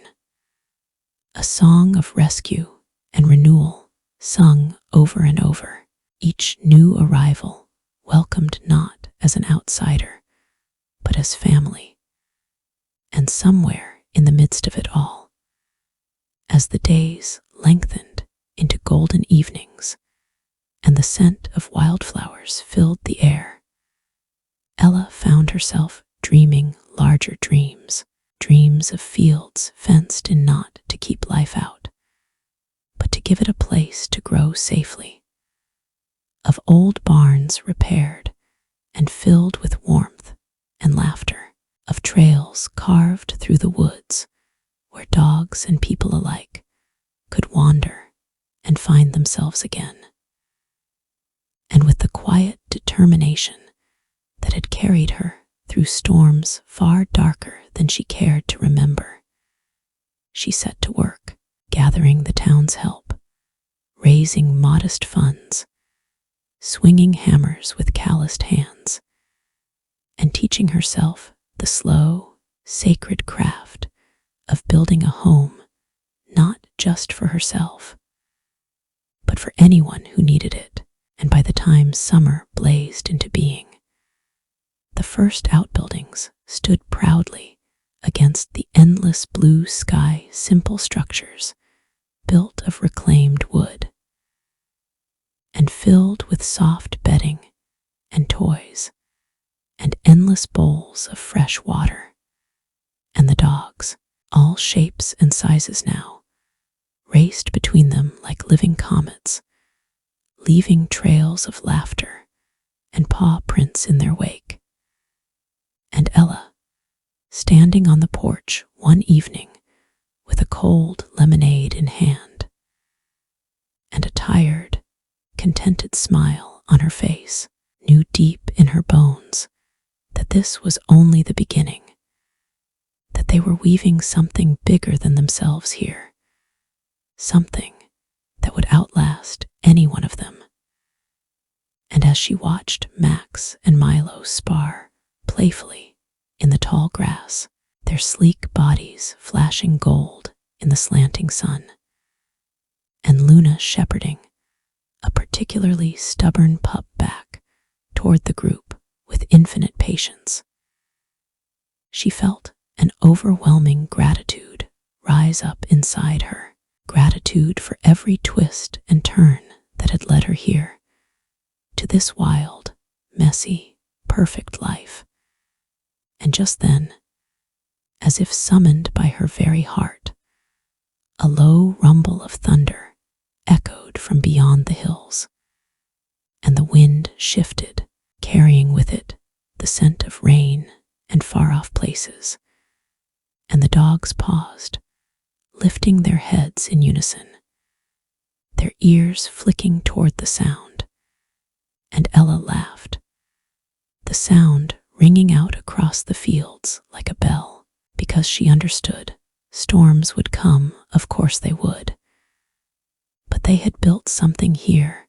a song of rescue and renewal sung over and over, each new arrival welcomed not as an outsider, but as family. And somewhere in the midst of it all. As the days lengthened into golden evenings and the scent of wildflowers filled the air, Ella found herself dreaming larger dreams, dreams of fields fenced in not to keep life out, but to give it a place to grow safely, of old barns repaired and filled with warmth and laughter, of trails carved through the woods where dogs and people alike could wander and find themselves again. And with the quiet determination that had carried her through storms far darker than she cared to remember, she set to work, gathering the town's help, raising modest funds, swinging hammers with calloused hands, and teaching herself the slow, sacred craft of building a home not just for herself, but for anyone who needed it. And by the time summer blazed into being, the first outbuildings stood proudly against the endless blue sky, simple structures built of reclaimed wood and filled with soft bedding and toys and endless bowls of fresh water. And the dogs, all shapes and sizes now, raced between them like living comets, leaving trails of laughter and paw prints in their wake. And Ella, standing on the porch one evening with a cold lemonade in hand and a tired, contented smile on her face, knew deep in her bones that this was only the beginning, that they were weaving something bigger than themselves here, something that would outlast any one of them. And as she watched Max and Milo spar playfully in the tall grass, their sleek bodies flashing gold in the slanting sun, and Luna shepherding a particularly stubborn pup back toward the group with infinite patience, she felt an overwhelming gratitude rise up inside her, gratitude for every twist and turn that had led her here, to this wild, messy, perfect life. And just then, as if summoned by her very heart, a low rumble of thunder echoed from beyond the hills, and the wind shifted, carrying with it the scent of rain and far-off places, and the dogs paused, lifting their heads in unison, their ears flicking toward the sound. And Ella laughed, the sound ringing out across the fields like a bell, because she understood storms would come, of course they would. But they had built something here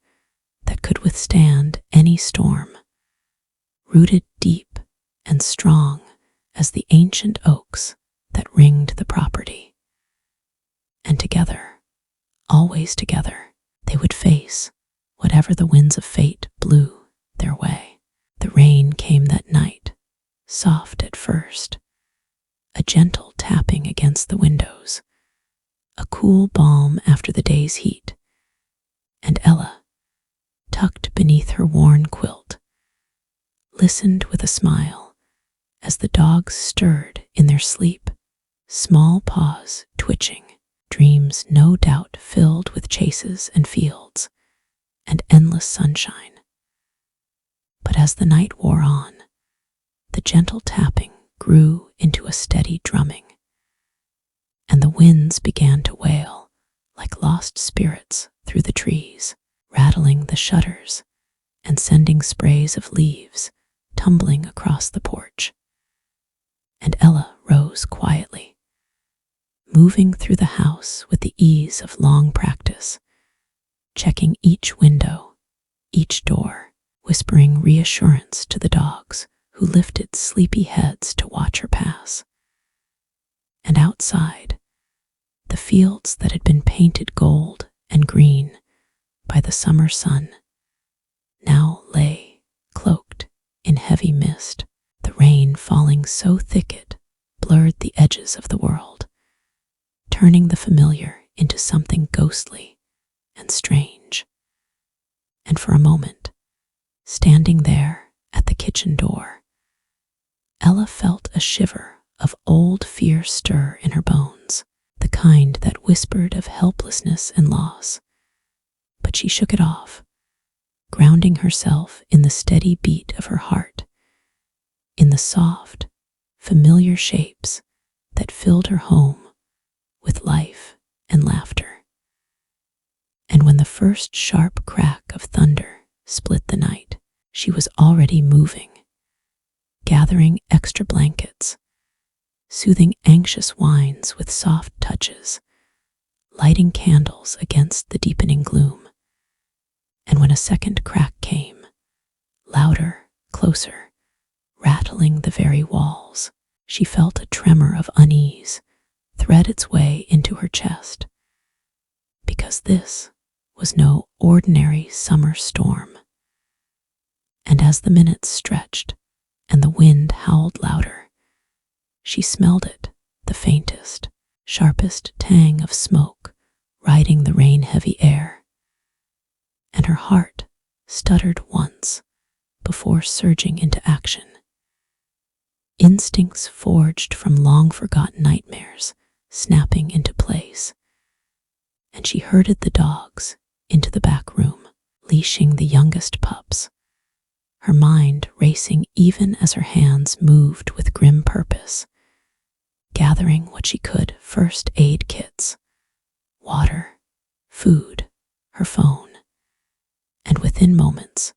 that could withstand any storm, rooted deep and strong as the ancient oaks that ringed the property. And together, always together, they would face whatever the winds of fate blew their way. The rain came that night, soft at first, a gentle tapping against the windows, a cool balm after the day's heat, and Ella, tucked beneath her worn quilt, listened with a smile as the dogs stirred in their sleep, small paws twitching, dreams no doubt filled with chases and fields and endless sunshine. But as the night wore on, the gentle tapping grew into a steady drumming, and the winds began to wail like lost spirits through the trees, rattling the shutters and sending sprays of leaves tumbling across the porch. And Ella rose quietly, moving through the house with the ease of long practice, checking each window, each door, whispering reassurance to the dogs who lifted sleepy heads to watch her pass. And outside, the fields that had been painted gold and green by the summer sun now lay cloaked in heavy mist, the rain falling so thick it blurred the edges of the world. turning the familiar into something ghostly and strange. And for a moment, standing there at the kitchen door, Ella felt a shiver of old fear stir in her bones, the kind that whispered of helplessness and loss. But she shook it off, grounding herself in the steady beat of her heart, in the soft, familiar shapes that filled her home with life and laughter. And when the first sharp crack of thunder split the night, she was already moving, gathering extra blankets, soothing anxious whines with soft touches, lighting candles against the deepening gloom. And when a second crack came, louder, closer, rattling the very walls, she felt a tremor of unease thread its way into her chest, because this was no ordinary summer storm. And as the minutes stretched and the wind howled louder, she smelled it, the faintest, sharpest tang of smoke riding the rain-heavy air. And her heart stuttered once before surging into action. Instincts forged from long-forgotten nightmares snapping into place, and she herded the dogs into the back room, leashing the youngest pups, her mind racing even as her hands moved with grim purpose, gathering what she could: first aid kits, water, food, her phone. And within moments,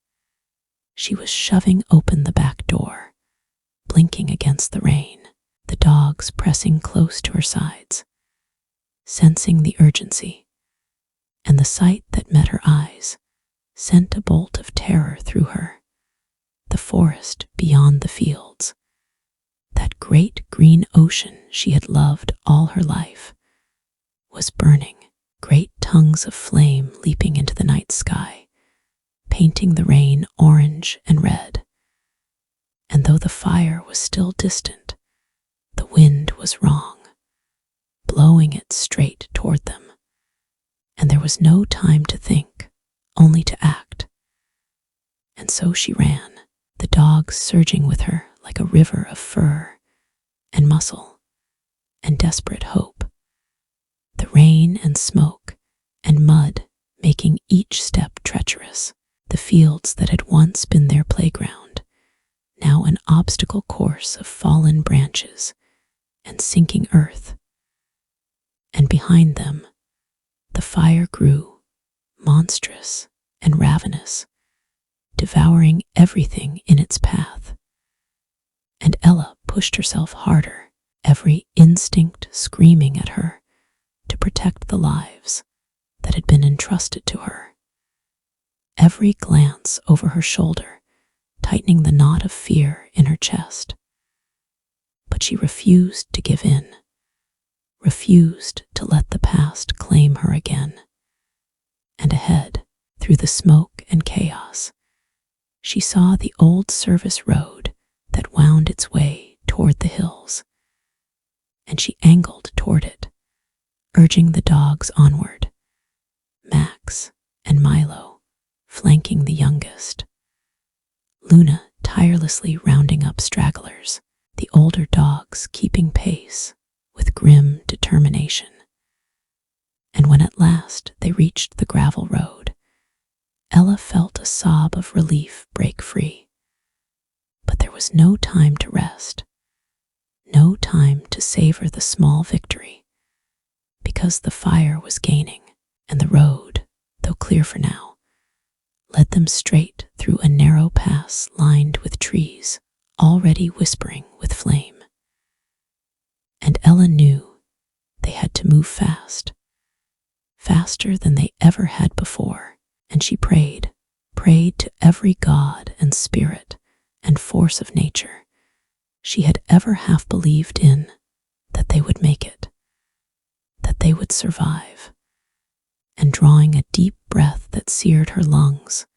she was shoving open the back door, blinking against the rain, the dogs pressing close to her sides, sensing the urgency, and the sight that met her eyes sent a bolt of terror through her. The forest beyond the fields, that great green ocean she had loved all her life, was burning, great tongues of flame leaping into the night sky, painting the rain orange and red. And though the fire was still distant, the wind was wrong, blowing it straight toward them. And there was no time to think, only to act. And so she ran, the dogs surging with her like a river of fur and muscle and desperate hope, the rain and smoke and mud making each step treacherous, the fields that had once been their playground, now an obstacle course of fallen branches and sinking earth. And behind them, the fire grew, monstrous and ravenous, devouring everything in its path. And Ella pushed herself harder, every instinct screaming at her to protect the lives that had been entrusted to her. Every glance over her shoulder tightening the knot of fear in her chest. But she refused to give in, refused to let the past claim her again. And ahead, through the smoke and chaos, she saw the old service road that wound its way toward the hills, and she angled toward it, urging the dogs onward, Max and Milo flanking the youngest, Luna tirelessly rounding up stragglers, the older dogs keeping pace with grim determination. And when at last they reached the gravel road, Ella felt a sob of relief break free. But there was no time to rest, no time to savor the small victory, because the fire was gaining, and the road, though clear for now, led them straight through a narrow pass lined with trees, already whispering with flame. And Ella knew they had to move fast, faster than they ever had before, and she prayed to every god and spirit and force of nature she had ever half believed in, that they would make it, that they would survive. And drawing a deep breath that seared her lungs,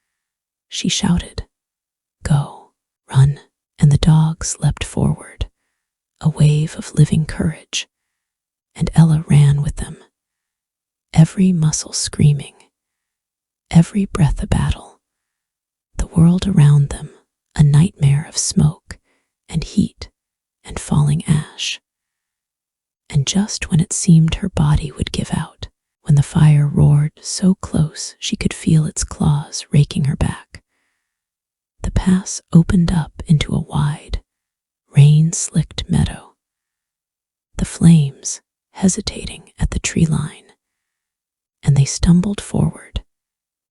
she shouted, "Go, run," and the dogs leapt forward, a wave of living courage, and Ella ran with them, every muscle screaming, every breath a battle, the world around them a nightmare of smoke and heat and falling ash. And just when it seemed her body would give out, when the fire roared so close she could feel its claws raking her back, the pass opened up into a wide, rain-slicked meadow, the flames hesitating at the tree line, and they stumbled forward,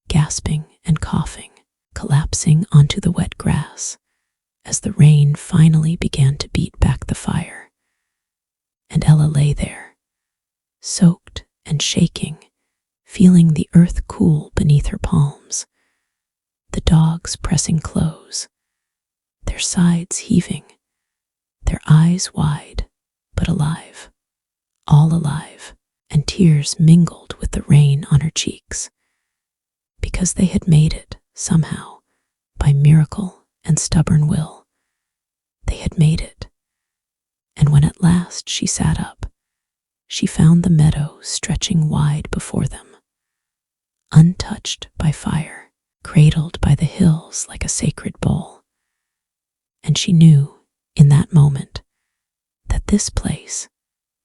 gasping and coughing, collapsing onto the wet grass as the rain finally began to beat back the fire. And Ella lay there, soaked and shaking, feeling the earth cool beneath her palms, the dogs pressing close, their sides heaving, their eyes wide but alive, all alive, and tears mingled with the rain on her cheeks, because they had made it, somehow, by miracle and stubborn will. They had made it. And when at last she sat up, she found the meadow stretching wide before them, untouched by fire, cradled by the hills like a sacred bowl. And she knew, in that moment, that this place,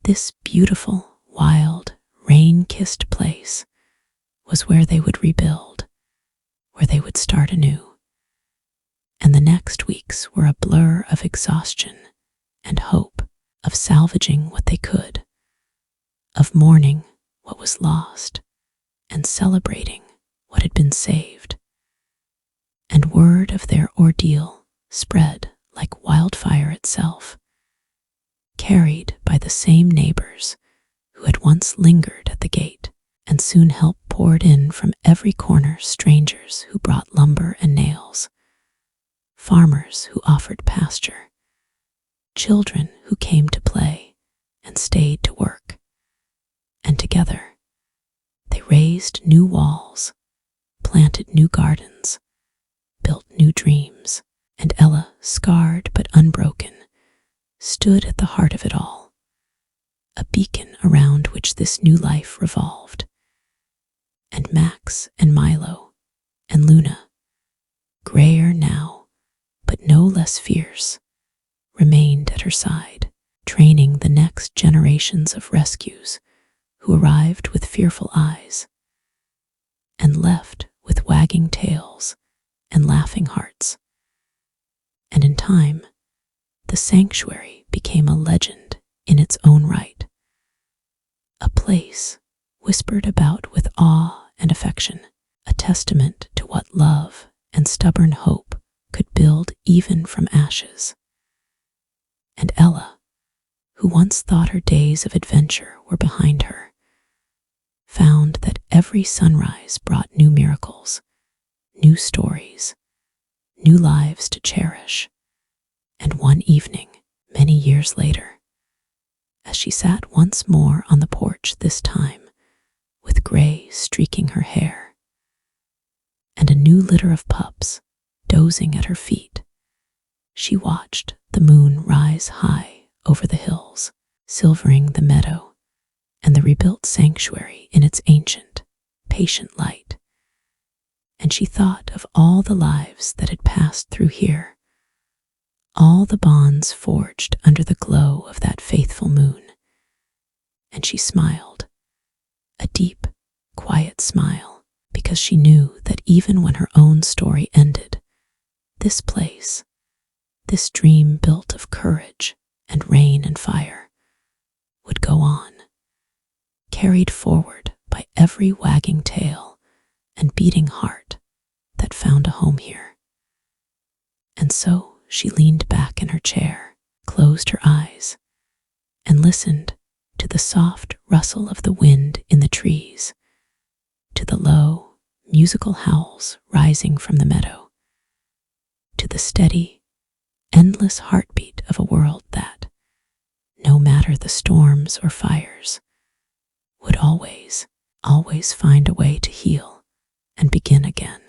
this beautiful, wild, rain-kissed place, was where they would rebuild, where they would start anew. And the next weeks were a blur of exhaustion and hope, of salvaging what they could, of mourning what was lost and celebrating what had been saved. And word of their ordeal spread like wildfire itself, carried by the same neighbors who had once lingered at the gate, and soon help poured in from every corner strangers who brought lumber and nails, farmers who offered pasture, children who came to play and stayed to work. And together, they raised new walls, planted new gardens, built new dreams, and Ella, scarred but unbroken, stood at the heart of it all, a beacon around which this new life revolved. And Max and Milo and Luna, grayer now, but no less fierce, remained at her side, training the next generations of rescues who arrived with fearful eyes and left with wagging tails and laughing hearts. And in time, the sanctuary became a legend in its own right, a place whispered about with awe and affection, a testament to what love and stubborn hope could build even from ashes. And Ella, who once thought her days of adventure were behind her, found that every sunrise brought new miracles, new stories, new lives to cherish. And one evening, many years later, as she sat once more on the porch this time, with gray streaking her hair, and a new litter of pups dozing at her feet, she watched the moon rise high over the hills, silvering the meadow and the rebuilt sanctuary in its ancient, patient light. And she thought of all the lives that had passed through here, all the bonds forged under the glow of that faithful moon. And she smiled, a deep, quiet smile, because she knew that even when her own story ended, this place, this dream built of courage and rain and fire, would go on, carried forward by every wagging tail and beating heart that found a home here. And so she leaned back in her chair, closed her eyes, and listened to the soft rustle of the wind in the trees, to the low, musical howls rising from the meadow, to the steady, endless heartbeat of a world that, no matter the storms or fires, would always, always find a way to heal and begin again.